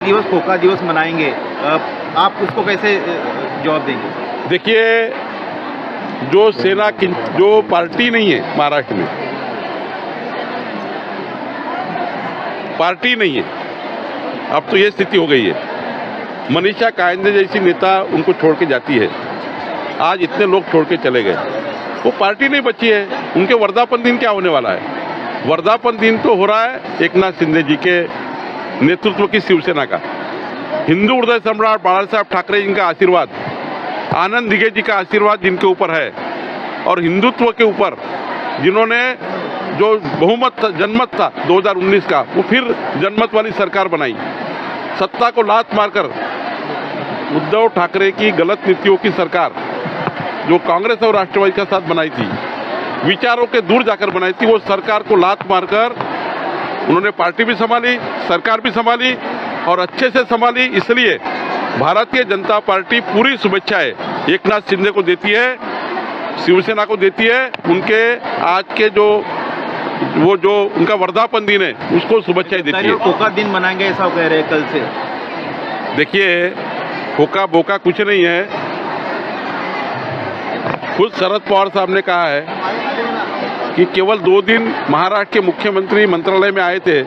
दिवस फोका दिवस मनाएंगे, आप उसको कैसे जवाब देंगे? देखिए, जो सेना की जो पार्टी नहीं है महाराष्ट्र में, पार्टी नहीं है, अब तो ये स्थिति हो गई है। मनीषा कायंदे जैसी नेता उनको छोड़ के जाती है, आज इतने लोग छोड़ के चले गए, वो पार्टी नहीं बची है। उनके वर्धापन दिन क्या होने वाला है? वर्धापन दिन तो हो रहा है एकनाथ शिंदे जी के नेतृत्व की शिवसेना का। हिंदू हृदय सम्राट बाला साहब ठाकरे जी का आशीर्वाद, आनंद दिघे जी का आशीर्वाद जिनके ऊपर है, और हिंदुत्व के ऊपर जिन्होंने जो बहुमत जनमत था 2019 का, वो फिर जनमत वाली सरकार बनाई। सत्ता को लात मारकर उद्धव ठाकरे की गलत नीतियों की सरकार जो कांग्रेस और राष्ट्रवादी के साथ बनाई थी, विचारों के दूर जाकर बनाई थी, वो सरकार को लात मारकर उन्होंने पार्टी भी संभाली, सरकार भी संभाली और अच्छे से संभाली। इसलिए भारतीय जनता पार्टी पूरी शुभेच्छाएं एकनाथ शिंदे को देती है, शिवसेना को देती है। उनके आज के जो उनका वर्धापन दिन है उसको शुभेच्छाएं देती है। फोका दिन मनाएंगे ऐसा कह रहे हैं कल से। देखिए, फोका बोका कुछ नहीं है। खुद शरद पवार साहब ने कहा है कि केवल 2 दिन महाराष्ट्र के मुख्यमंत्री मंत्रालय में आए थे।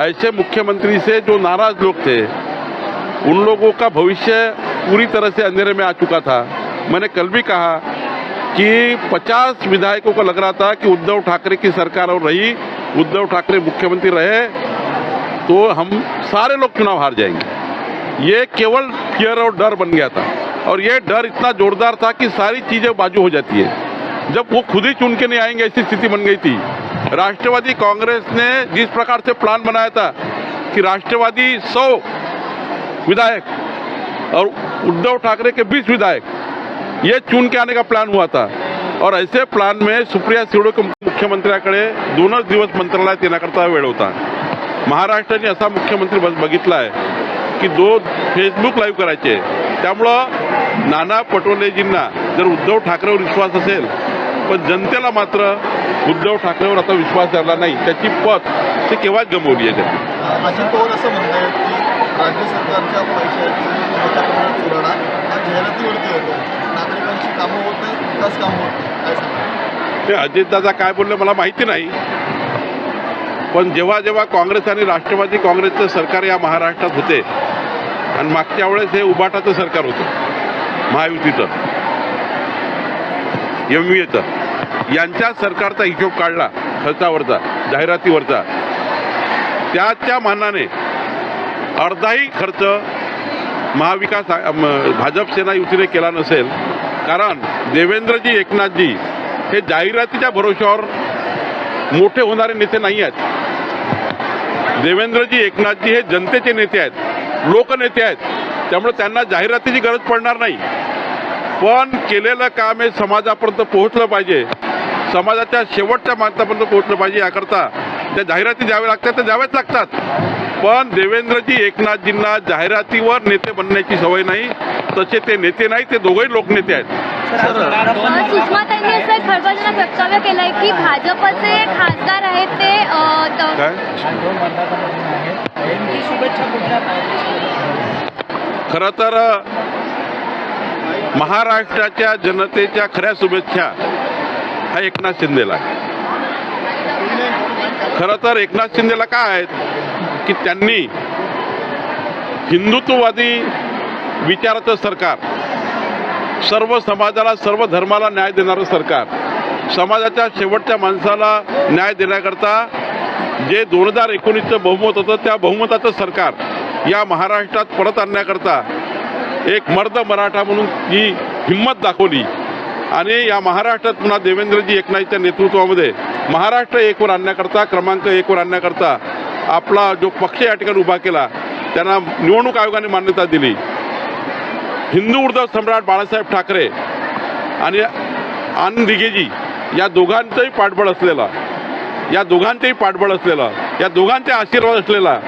ऐसे मुख्यमंत्री से जो नाराज लोग थे, उन लोगों का भविष्य पूरी तरह से अंधेरे में आ चुका था। मैंने कल भी कहा कि 50 विधायकों को लग रहा था कि उद्धव ठाकरे की सरकार और रही, उद्धव ठाकरे मुख्यमंत्री रहे तो हम सारे लोग चुनाव हार जाएंगे। ये केवल फियर और डर बन गया था, और ये डर इतना जोरदार था कि सारी चीजें बाजू हो जाती है। जब वो खुद ही चुन के नहीं आएंगे ऐसी स्थिति बन गई थी। राष्ट्रवादी कांग्रेस ने जिस प्रकार से प्लान बनाया था कि राष्ट्रवादी 100 विधायक और उद्धव ठाकरे के 20 विधायक ये चुन के आने का प्लान हुआ था, और ऐसे प्लान में सुप्रिया सुळे को मुख्यमंत्र्याकडे 2 दिवस मंत्रालयात येण्याकरता वेळ होता। महाराष्ट्राने असा मुख्यमंत्री बघितला आहे की 2 फेसबुक लाईव्ह करायचे। त्यामुळं नाना पटोलेजींना जर उद्धव ठाकरेवर विश्वास असेल, पण जनतेला मात्र उद्धव ठाकरेवर आता विश्वास राहिला नाही, त्याची पत ते केव्हाच गमावली आहे त्यांनी। अजित पवार असं म्हणतात की राज्य सरकारच्या पैशाची मोठ्या प्रमाणात चुराडा हा जाहिरातीवरती होतो, नागरिकांची कामं होत नाही, विकास कामं होत नाही, काय सांगा? ते अजितदादा काय बोलले मला माहिती नाही, पण जेव्हा जेव्हा काँग्रेस आणि राष्ट्रवादी काँग्रेसचं सरकार या महाराष्ट्रात होते, आणि मागच्या वेळेस हे उबाटाचं सरकार होतं महायुतीचं, एमव्हीएचं, यांच्या सरकारचा हिशोब काढला खर्चावरचा, जाहिरातीवरचा, त्याच्या मानाने अर्धाही खर्च महाविकास भाजप सेना युतीने केला नसेल। कारण देवेंद्रजी एकनाथजी हे जाहिरातीच्या भरोश्यावर मोठे होणारे नेते नाही आहेत। देवेंद्रजी एकनाथजी हे जनतेचे नेते आहेत, लोकनेते आहेत, त्यामुळे त्यांना जाहिरातीची गरज पडणार नाही। पण केलेलं काम हे समाजापर्यंत पोहोचलं पाहिजे, समाजाच्या शेवटच्या माणसापर्यंत पोहोचलं पाहिजे, याकरता त्या जाहिराती द्याव्या लागतात, त्या द्याव्याच लागतात। पण देवेंद्रजी एकनाथजींना जाहिरातीवर नेते बनण्याची सवय नाही, तसे ते नेते नाही, ते दोघंही लोकनेते आहेत। सुषमाताईंनी असं एक खळबळजनक वक्तव्य केलंय की भाजपचे खासदार आहेत ते खरं तर महाराष्ट्राच्या जनतेच्या खऱ्या शुभेच्छा हा एकनाथ शिंदेला आहे। खरं तर एकनाथ शिंदेला काय आहेत की त्यांनी हिंदुत्ववादी विचाराचं सरकार, सर्व समाजाला सर्व धर्माला न्याय देणारं सरकार, समाजाच्या शेवटच्या माणसाला न्याय देण्याकरता जे 2019चं बहुमत होतं, त्या बहुमताचं सरकार या महाराष्ट्रात परत आणण्याकरता एक मर्द मराठा म्हणून ही हिंमत दाखवली, आणि या महाराष्ट्रात पुन्हा देवेंद्रजी एकनाथच्या नेतृत्वामध्ये महाराष्ट्र एकवर आणण्याकरता, क्रमांक 1 वर आणण्याकरता आपला जो पक्ष या ठिकाणी उभा केला, त्यांना निवडणूक आयोगाने मान्यता दिली। हिंदू हृदय सम्राट बाळासाहेब ठाकरे आणि आनंद दिघेजी या दोघांचंही पाठबळ असलेला, या दोघांचे आशीर्वाद असलेला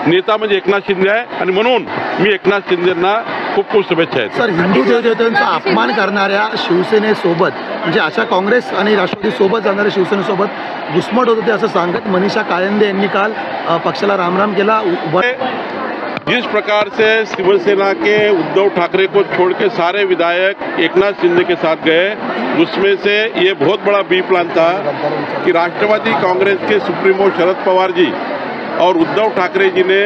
नेता म्हणजे एकनाथ शिंदे आहे, आणि म्हणून मी एकनाथ शिंदेंना खूप खूप शुभेच्छा आहेत। सर, हिंदू देवदेवतांचा अपमान करणाऱ्या शिवसेनेसोबत म्हणजे अशा काँग्रेस आणि राष्ट्रवादी सोबत जाणाऱ्या शिवसेनेसोबत घुसमट होत होते असं सांगत मनीषा कायंदे यांनी काल पक्षाला रामराम केला। जिस प्रकार से शिवसेना के उद्धव ठाकरे को छोड़ के सारे विधायक एकनाथ शिंदे के साथ गए, उसमें से ये बहुत बड़ा बी प्लान था कि राष्ट्रवादी कांग्रेस के सुप्रीमो शरद पवार जी और उद्धव ठाकरे जी ने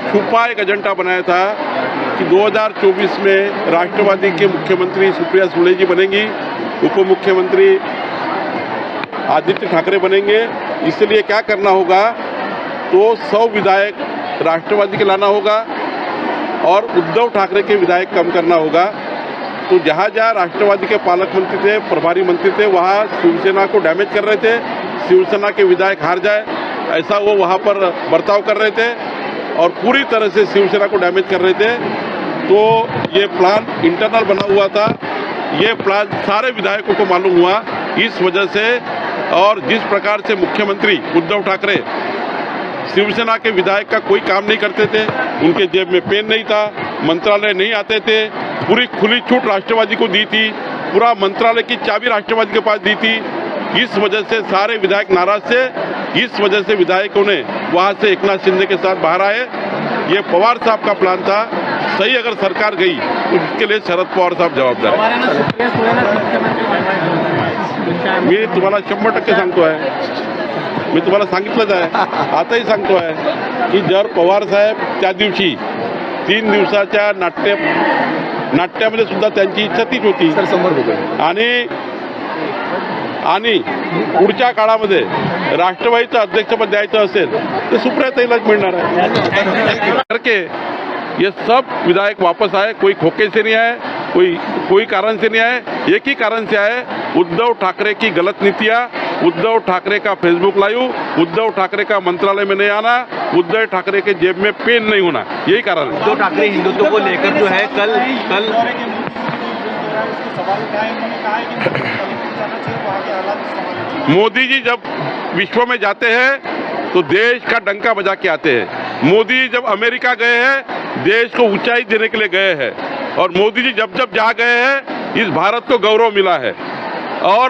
छुपा एक एजेंडा बनाया था कि 2024 में राष्ट्रवादी के मुख्यमंत्री सुप्रिया सुले जी बनेंगी, उप मुख्यमंत्री आदित्य ठाकरे बनेंगे। इसलिए क्या करना होगा, तो 100 विधायक राष्ट्रवादी के लाना होगा और उद्धव ठाकरे के विधायक कम करना होगा। तो जहाँ जहाँ राष्ट्रवादी के पालक मंत्री थे, प्रभारी मंत्री थे, वहाँ शिवसेना को डैमेज कर रहे थे, शिवसेना के विधायक हार जाए ऐसा वो वहाँ पर बर्ताव कर रहे थे और पूरी तरह से शिवसेना को डैमेज कर रहे थे। तो ये प्लान इंटरनल बना हुआ था, ये प्लान सारे विधायकों को मालूम हुआ। इस वजह से और जिस प्रकार से मुख्यमंत्री उद्धव ठाकरे शिवसेना के विधायक का कोई काम नहीं करते थे, उनके जेब में पेन नहीं था, मंत्रालय नहीं आते थे, पूरी खुली छूट राष्ट्रवादी को दी थी, पूरा मंत्रालय की चाबी राष्ट्रवादी के पास दी थी। इस वजह से सारे विधायक नाराज थे। इस वजह से विधायकों ने वहां से एकनाथ शिंदे के साथ बाहर आए। ये पवार साहब का प्लान था। सही अगर सरकार गई तो इसके लिए शरद पवार साहब जबाबदार मी तुम्हाला 100% सांगतो आहे, मी तुम्हाला सांगितलंच आहे, आताही सांगतो आहे की जर पवार साहेब त्या दिवशी 3 दिवसाच्या नाट्यामध्ये सुद्धा त्यांची इच्छा तीच होती आणि पुढच्या काळामध्ये राष्ट्रवादीचं अध्यक्षपद द्यायचं असेल तर सुप्रियाताईलाच मिळणार आहे करके ये सब विधायक वापस आए। कोई खोके से नहीं आए, कोई कारण से नहीं आए, एक ही कारण से आए, उद्धव ठाकरे की गलत नीतियां, उद्धव ठाकरे का फेसबुक लाइव, उद्धव ठाकरे का मंत्रालय में नहीं आना, उद्धव ठाकरे के जेब में पेन नहीं होना, यही कारण है। उद्धव ठाकरे हिंदुत्व को लेकर जो है कल मोदी जी जब विश्व में जाते हैं तो देश का डंका बजा के आते हैं। मोदी जी जब अमेरिका गए हैं देश को ऊंचाई देने के लिए गए हैं और मोदी जी जब जब जा गए हैं इस भारत को गौरव मिला है। और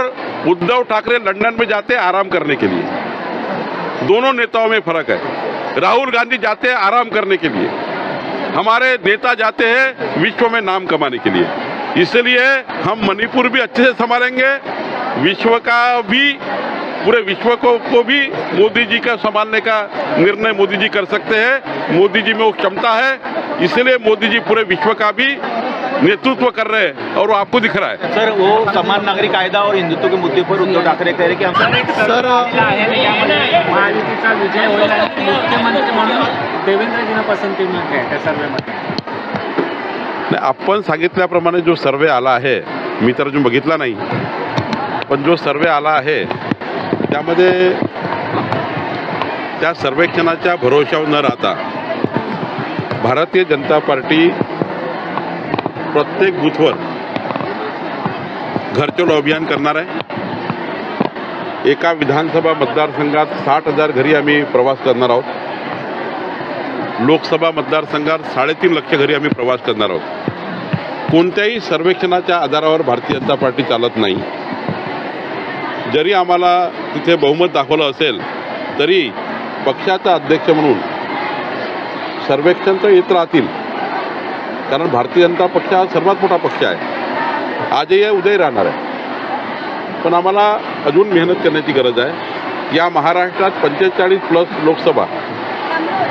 उद्धव ठाकरे लंदन में जाते हैं आराम करने के लिए। दोनों नेताओं में फर्क है। राहुल गांधी जाते हैं आराम करने के लिए, हमारे नेता जाते हैं विश्व में नाम कमाने के लिए। इसलिए हम मणिपुर भी अच्छे से संभालेंगे, विश्व का भी, पूरे विश्व को भी मोदी जी का संभालने का निर्णय मोदी जी कर सकते हैं। मोदी जी में वो क्षमता है, इसलिए मोदी जी पूरे विश्व का भी नेतृत्व कर रहे हैं और वो आपको दिख रहा है। सर, वो समान नागरिक कायदा और हिंदुत्व के मुद्दे पर उद्धव ठाकरे कह रहे कि सर महायुतीचा विजय होईल आणि मुख्यमंत्री म्हणून देवेंद्रजींना पसंती मिळते त्या सर्वेमध्ये। आपण सांगितल्याप्रमाणे जो सर्वे आला आहे, मी तर अजून बघितला नाही, पण जो सर्वे आला आहे त्यामध्ये त्या सर्वेक्षणाच्या भरोशावर न राहता भारतीय जनता पार्टी प्रत्येक बूथवर घर चलो अभियान करणार आहे। एका विधानसभा मतदारसंघात 60,000 घरी आम्ही प्रवास करणार आहोत। लोकसभा मतदारसंघात 3.5 लाख घरी आम्ही प्रवास करणार आहोत। कोणत्याही सर्वेक्षणाच्या आधारावर भारतीय जनता पार्टी चालत नाही। जरी आम्हाला तिथे बहुमत दाखवलं असेल तरी पक्षाचा अध्यक्ष म्हणून सर्वेक्षण तर येत राहतील, कारण भारतीय जनता पक्ष हा सर्वात मोठा पक्ष आहे, आजही आहे उद्याही राहणार आहे। पण आम्हाला अजून मेहनत करण्याची गरज आहे। या महाराष्ट्रात 45+ लोकसभा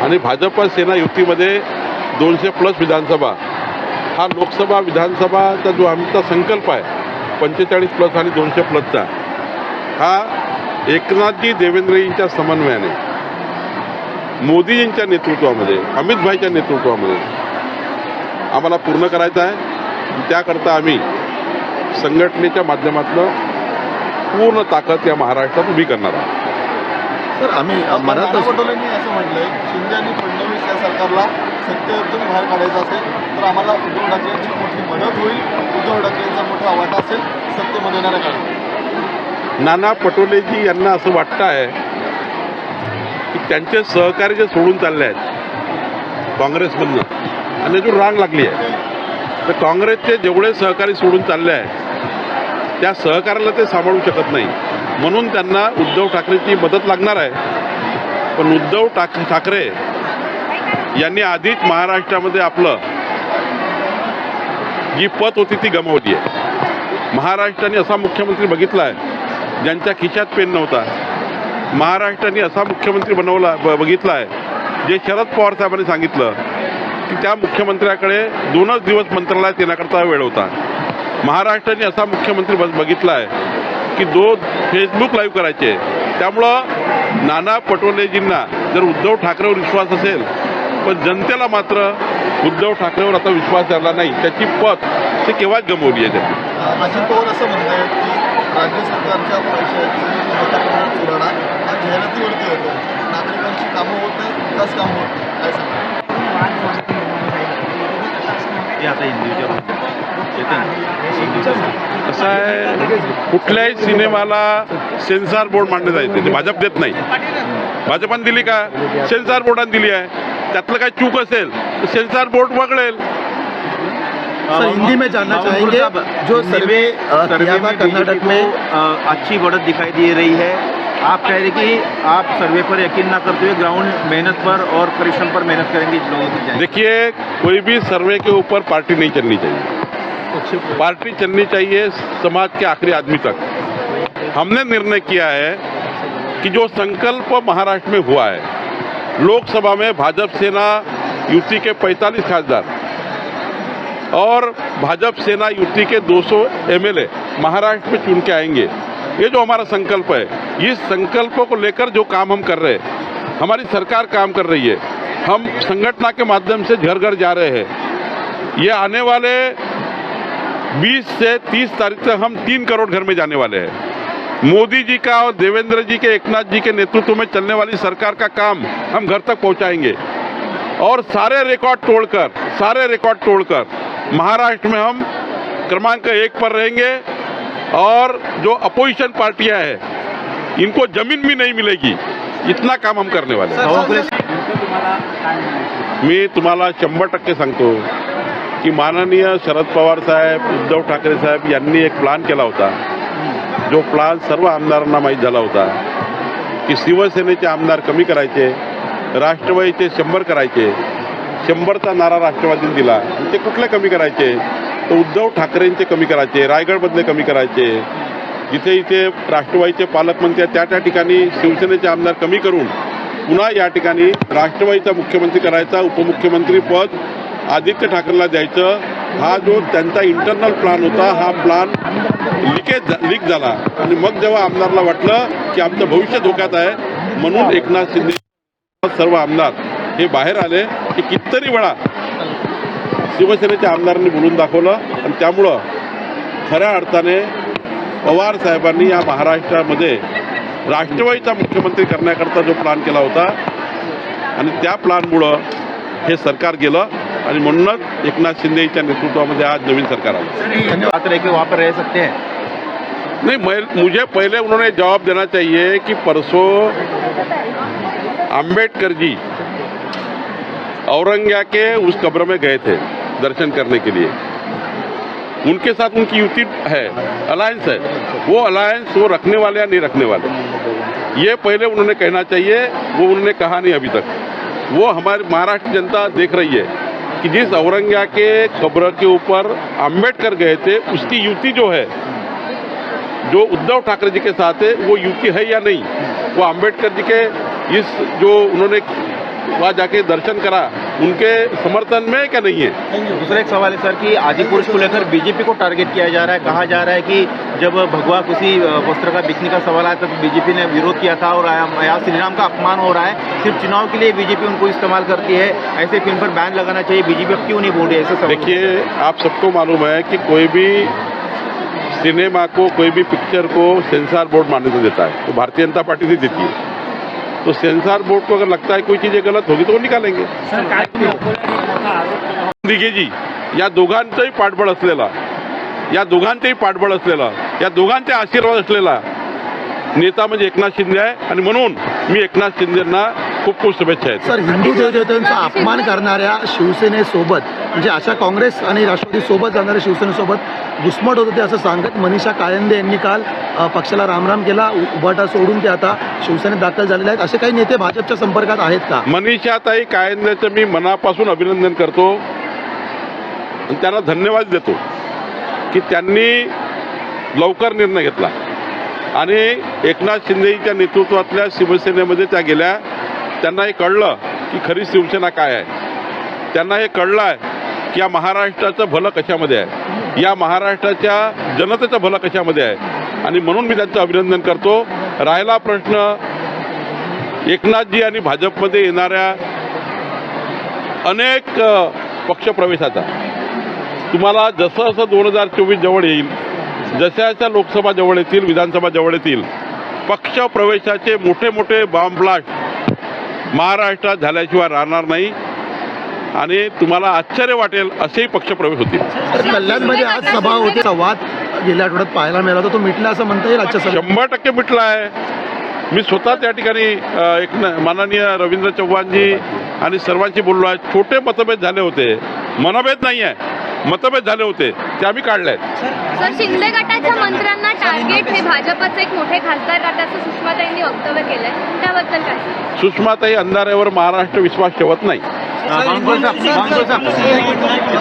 आणि भाजप सेना युतीमध्ये 200+ विधानसभा, हा लोकसभा विधानसभाचा जो आमचा संकल्प आहे 45+ आणि 200+चा, हा एकनाथजी देवेंद्रजींच्या समन्वयाने, मोदीजींच्या नेतृत्वामध्ये, अमित भाईच्या नेतृत्वामध्ये आम्हाला पूर्ण करायचं आहे। त्याकरता आम्ही संघटनेच्या माध्यमातून पूर्ण ताकद या महाराष्ट्रात उभी करणार आहोत। सर, आम्ही नाना पटोलेंनी असं म्हटलंय, शिंदे आणि फडणवीस या सरकारला सत्तेतून बाहेर काढायचं असेल तर आम्हाला उद्धव ठाकरेंची मोठी मदत होईल, उद्धव ठाकरेंचा मोठा वाटा असेल सत्तेमध्ये येणाऱ्या काळात। नाना पटोलेजी यांना असं वाटतं आहे की त्यांचे सहकारी जे सोडून चालले आहेत काँग्रेसमधनं आणि जो रांग लागली आहे, तर काँग्रेसचे जेवढे सहकारी सोडून चालले आहेत त्या सहकार्याला ते सांभाळू शकत नाही, म्हणून त्यांना उद्धव ठाकरेची मदत लागणार आहे। पण उद्धव ठाकरे यांनी आधीच महाराष्ट्रामध्ये आपलं जी पत होती ती गमावली आहे। महाराष्ट्राने असा मुख्यमंत्री बघितला आहे ज्यांच्या खिशात पेन नव्हता। महाराष्ट्राने असा मुख्यमंत्री बघितला आहे जे शरद पवार साहेबांनी सांगितलं की त्या मुख्यमंत्र्याकडे 2च दिवस मंत्रालयात येण्याकरता वेळ होता। महाराष्ट्राने असा मुख्यमंत्री बघितला आहे की 2 फेसबुक लाईव्ह करायचे। त्यामुळं नाना पटोलेजींना जर उद्धव ठाकरेवर विश्वास असेल, पण जनतेला मात्र उद्धव ठाकरेवर आता विश्वास राहिला नाही, त्याची पत ते केव्हाच गमावली आहे त्यांनी। अजित पवार असं म्हणतायत की राज्य सरकारच्या पैशाची चुराडा हा जाहिरातीवरती होतो, नागरिकांची कामं होत नाही, विकास कामं होत नाही, काय सांगा? ये आता हिंदीच्या येते ना? कसं आहे, कुठल्याही सिनेमाला सेन्सॉर बोर्ड मांडण्यात येते, ते भाजप देत नाही। भाजपाने दिली का? सेन्सॉर बोर्डाने दिली आहे। त्यातलं काय चूक असेल तर सेन्सॉर बोर्ड पकडेल। सर, हिंदी में जानना चाहेंगे जो सर्वे किया था कर्नाटक में अच्छी बढ़त दिखाई दे रही है। आप कह रहे कि आप सर्वे पर यकीन ना करते हुए ग्राउंड मेहनत पर और परिश्रम पर मेहनत करेंगे लोगों की जाएंगे। देखिए, कोई भी सर्वे के ऊपर पार्टी नहीं चलनी चाहिए। पार्टी चलनी चाहिए समाज के आखिरी आदमी तक। हमने निर्णय किया है कि जो संकल्प महाराष्ट्र में हुआ है, लोकसभा में भाजपा सेना युति के 45 खासदार और भाजपा सेना युति के 200 एमएलए महाराष्ट्र में चुन के आएंगे। ये जो हमारा संकल्प है, इस संकल्प को लेकर जो काम हम कर रहे हैं, हमारी सरकार काम कर रही है। हम संगठन के माध्यम से घर घर जा रहे हैं। ये आने वाले 20 से 30 तारीख तक हम 3 करोड़ घर में जाने वाले हैं। मोदी जी का और देवेंद्र जी के, एकनाथ जी के नेतृत्व में चलने वाली सरकार का काम हम घर तक पहुंचाएंगे और सारे रिकॉर्ड तोड़कर महाराष्ट्र में हम क्रमांक 1 पर रहेंगे। और जो अपोजिशन पार्टियां हैं, इनको जमीन भी नहीं मिलेगी, इतना काम हम करने वाले हैं। मी तुम्हाला 100% सांगतो की माननीय शरद पवार साहेब, उद्धव ठाकरे साहेब यांनी एक प्लान केला होता, जो प्लान सर्व आमदारांना माहीत झाला होता की शिवसेनेचे आमदार कमी करायचे, राष्ट्रवादीचे 100 करायचे। 100चा नारा राष्ट्रवादीने दिला, ते कुठले कमी करायचे? तर उद्धव ठाकरेंचे कमी करायचे, रायगडमधले कमी करायचे। जिथे इथे राष्ट्रवादीचे पालकमंत्री आहेत त्या ठिकाणी शिवसेनेचे आमदार कमी करून पुन्हा या ठिकाणी राष्ट्रवादीचा मुख्यमंत्री करायचा, उपमुख्यमंत्री पद आदित्य ठाकरेला द्यायचं। हा जो त्यांचा इंटरनल प्लान होता, हा प्लान लीक झाला आणि मग जेव्हा आमदारला वाटलं की आमचं भविष्य धोक्यात आहे, म्हणून एकनाथ शिंदे सर्व आमदार हे बाहेर आले की कितीतरी वेळा शिवसेनेच्या आमदारांनी बोलून दाखवलं आणि त्यामुळं खऱ्या अर्थाने पवार साहेबांनी या महाराष्ट्रामध्ये राष्ट्रवादीचा मुख्यमंत्री करण्याकरता जो प्लान केला होता आणि त्या प्लानमुळं हे सरकार गेलं आणि म्हणूनच एकनाथ शिंदेच्या नेतृत्वामध्ये आज नवीन सरकार आलं। बात रह के वहाँ पर रह सकते हैं? नहीं, मुझे पहले उन्होंने जवाब देना चाहिए कि परसों अंबेडकर जी औरंगा के उस कब्र में गए थे दर्शन करने के लिए। उनके साथ उनकी युति है, अलायंस है। वो अलायंस वो रखने वाले या नहीं रखने वाले, ये पहले उन्होंने कहना चाहिए। वो उन्होंने कहा नहीं अभी तक। वो हमारी महाराष्ट्र जनता देख रही है कि जिस औरंगा के कब्र के ऊपर अंबेडकर गए थे, उसकी युति जो है, जो उद्धव ठाकरे जी के साथ है, वो युति है या नहीं। वो अंबेडकर जी के इस जो उन्होंने वहाँ जाके दर्शन करा, उनके समर्थन में क्या नहीं है। दूसरा एक सवाल है सर कि आदिपुरुष को लेकर बीजेपी को टारगेट किया जा रहा है। कहा जा रहा है कि जब भगवा किसी वस्त्र का बिकने का सवाल आया तो बीजेपी ने विरोध किया था और यहाँ श्री राम का अपमान हो रहा है। सिर्फ चुनाव के लिए बीजेपी उनको इस्तेमाल करती है, ऐसे फिल्म पर बैन लगाना चाहिए, बीजेपी अब क्यों नहीं बोल रही है? ऐसे देखिए, आप सबको मालूम है कि कोई भी सिनेमा को, कोई भी पिक्चर को सेंसर बोर्ड मान्यता देता है तो भारतीय जनता पार्टी से देती है। तो सेंसर बोर्ड को अगर लगता है कोई चीज़ें गलत होगी तो वो निकालेंगे। दिघे जी या दोघांचंही पाठबळ असलेला, या दोघांचे आशीर्वाद असलेला नेता म्हणजे एकनाथ शिंदे आहे आणि म्हणून मी एकनाथ शिंदेंना खूप खूप शुभेच्छा आहेत। सर, हिंदू देवदेवतांचा अपमान करणाऱ्या शिवसेनेसोबत, म्हणजे अशा काँग्रेस आणि राष्ट्रवादी सोबत जाणाऱ्या शिवसेनेसोबत घुसमट होत होते असं सांगत मनीषा कायंदे यांनी काल पक्षाला रामराम केला. उभाटा सोडून ते आता शिवसेनेत दाखल झालेले आहेत. असे काही नेते भाजपच्या संपर्कात आहेत का? मनीषाताई कायंदेचं मी मनापासून अभिनंदन करतो आणि त्यांना धन्यवाद देतो की त्यांनी लवकर निर्णय घेतला आणि एकनाथ शिंदेच्या नेतृत्वातल्या शिवसेनेमध्ये त्या गेल्या. त्यांना हे कळलं की खरी शिवसेना काय आहे. त्यांना हे कळलं आहे की या महाराष्ट्राचं भलं कशामध्ये आहे, या महाराष्ट्राच्या जनतेचं भलं कशामध्ये आहे आणि म्हणून मी त्यांचं अभिनंदन करतो. राहिला प्रश्न एकनाथजी आणि भाजपमध्ये येणाऱ्या अनेक पक्षप्रवेशाचा, तुम्हाला जसं जसं 2024 जवळ येईल, जशा जशा लोकसभा जवळ येतील, विधानसभा जवळ येतील, पक्षप्रवेशाचे मोठे मोठे बॉम्ब ब्लास्ट महाराष्ट्रात झाल्याशिवाय राहणार नाही आणि तुम्हाला आश्चर्य वाटेल असेही पक्षप्रवेश होतील. तर कल्याणमध्ये आज सभा होती, संवाद गेल्या आठवड्यात पाहायला मिळाला होता. तो मिटला असं म्हणता येईल आजच्या सभेत? 100% मिटला आहे. मी स्वतः त्या ठिकाणी माननीय रवींद्र चव्हाणजी आणि सर्वांशी बोललो आहे. छोटे मतभेद झाले होते, मनभेद नाही आहे, मतभेद झाले होते, ते आम्ही काढले आहेत. सर, शिंदे गटाच्या मंत्र्यांना टार्गेट हे भाजपचे एक मोठे खासदार गटाचं सुषमाताईंनी वक्तव्य केलंय, त्याबद्दल काय? सुषमाताई अंधाऱ्यावर महाराष्ट्र विश्वास ठेवत नाही. बांगोल साहब